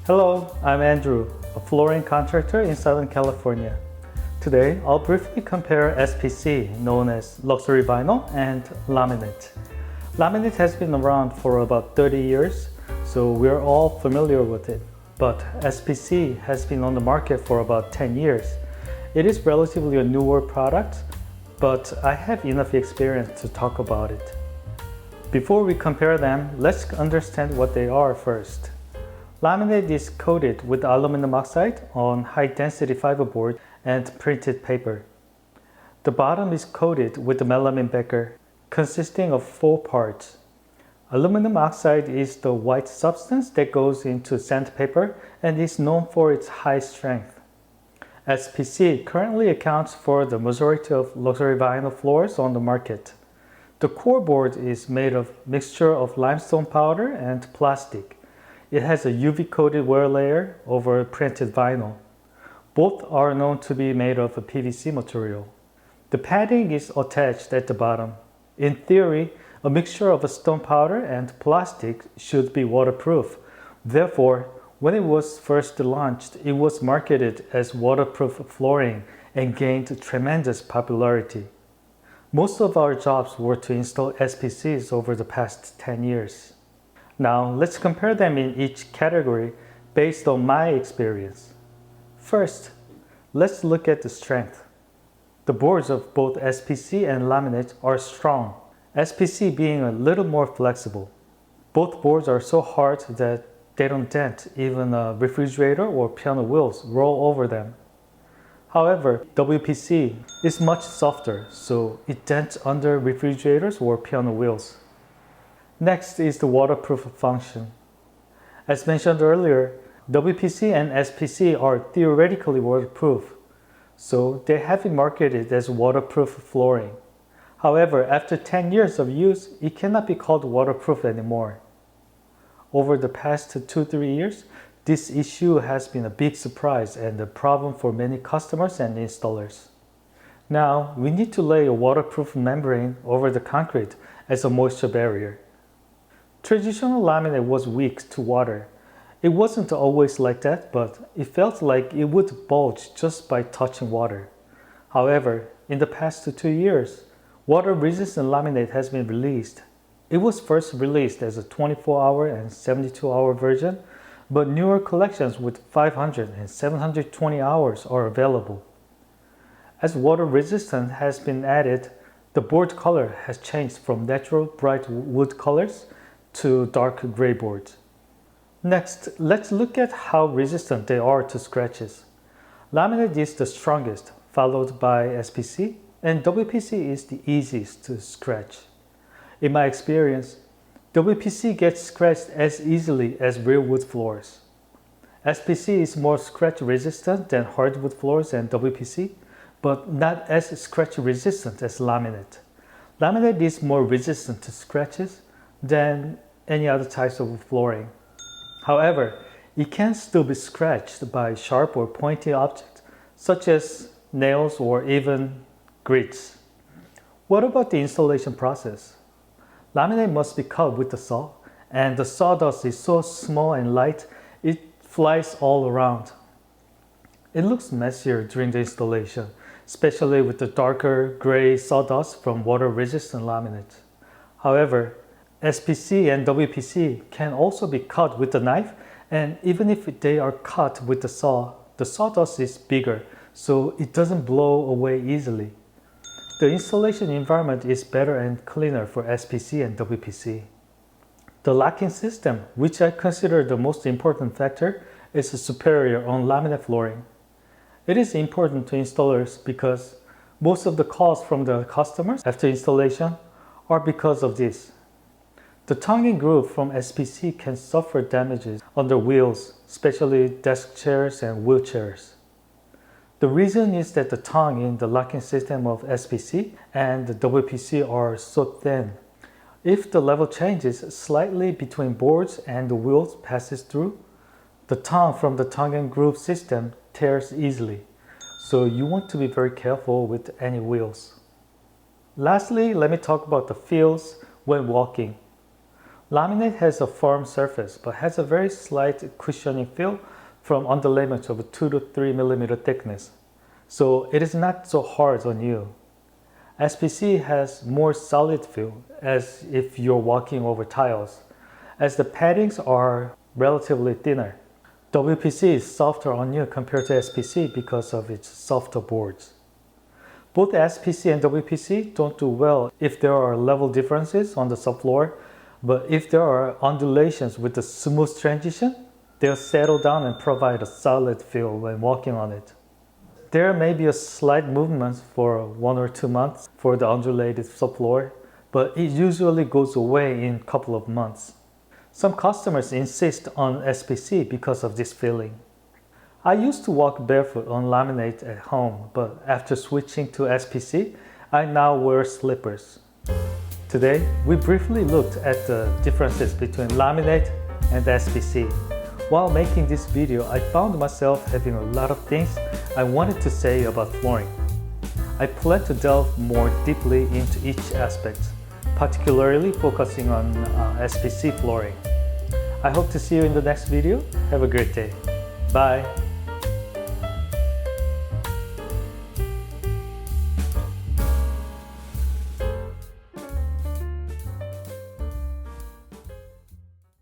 Hello, I'm Andrew, a flooring contractor in Southern California. Today, I'll briefly compare SPC, known as luxury vinyl, and laminate. Laminate has been around for about 30 years, so we're all familiar with it. But SPC has been on the market for about 10 years. It is relatively a newer product, but I have enough experience to talk about it. Before we compare them, let's understand what they are first. Laminate is coated with aluminum oxide on high-density fiberboard and printed paper. The bottom is coated with the melamine backer, consisting of 4 parts. Aluminum oxide is the white substance that goes into sandpaper and is known for its high strength. SPC currently accounts for the majority of luxury vinyl floors on the market. The core board is made of mixture of limestone powder and plastic. It has a UV-coated wear layer over printed vinyl. Both are known to be made of a PVC material. The padding is attached at the bottom. In theory, a mixture of a stone powder and plastic should be waterproof. Therefore, when it was first launched, it was marketed as waterproof flooring and gained tremendous popularity. Most of our jobs were to install SPCs over the past 10 years. Now, let's compare them in each category based on my experience. First, let's look at the strength. The boards of both SPC and laminate are strong, SPC being a little more flexible. Both boards are so hard that they don't dent even a refrigerator or piano wheels roll over them. However, WPC is much softer, so it dents under refrigerators or piano wheels. Next is the waterproof function. As mentioned earlier, WPC and SPC are theoretically waterproof, so they have been marketed as waterproof flooring. However, after 10 years of use, it cannot be called waterproof anymore. Over the past 2-3 years, this issue has been a big surprise and a problem for many customers and installers. Now, we need to lay a waterproof membrane over the concrete as a moisture barrier. Traditional laminate was weak to water. It wasn't always like that, but it felt like it would bulge just by touching water. However, in the past 2 years, water-resistant laminate has been released. It was first released as a 24-hour and 72-hour version, but newer collections with 500 and 720 hours are available. As water-resistant has been added, the board color has changed from natural bright wood colors to dark gray boards. Next, let's look at how resistant they are to scratches. Laminate is the strongest, followed by SPC, and WPC is the easiest to scratch. In my experience, WPC gets scratched as easily as real wood floors. SPC is more scratch resistant than hardwood floors and WPC, but not as scratch resistant as laminate. Laminate is more resistant to scratches than any other types of flooring. However, it can still be scratched by sharp or pointy objects such as nails or even grits. What about the installation process? Laminate must be cut with the saw, and the sawdust is so small and light, it flies all around. It looks messier during the installation, especially with the darker gray sawdust from water-resistant laminate. However, SPC and WPC can also be cut with the knife, and even if they are cut with the sawdust is bigger, so it doesn't blow away easily. The installation environment is better and cleaner for SPC and WPC. The locking system, which I consider the most important factor, is superior on laminate flooring. It is important to installers because most of the calls from the customers after installation are because of this. The tongue and groove from SPC can suffer damages under wheels, especially desk chairs and wheelchairs. The reason is that the tongue in the locking system of SPC and the WPC are so thin. If the level changes slightly between boards and the wheels passes through, the tongue from the tongue and groove system tears easily, so you want to be very careful with any wheels. Lastly, let me talk about the feels when walking. Laminate has a firm surface but has a very slight cushioning feel from underlayment of 2 to 3 millimeter thickness, so it is not so hard on you. SPC has more solid feel as if you're walking over tiles, as the paddings are relatively thinner. WPC is softer on you compared to SPC because of its softer boards. Both SPC and WPC don't do well if there are level differences on the subfloor, but if there are undulations with a smooth transition, they'll settle down and provide a solid feel when walking on it. There may be a slight movement for 1 or 2 months for the undulated subfloor, but it usually goes away in a couple of months. Some customers insist on SPC because of this feeling. I used to walk barefoot on laminate at home, but after switching to SPC, I now wear slippers. Today, we briefly looked at the differences between laminate and SPC. While making this video, I found myself having a lot of things I wanted to say about flooring. I plan to delve more deeply into each aspect, particularly focusing on SPC flooring. I hope to see you in the next video. Have a great day. Bye.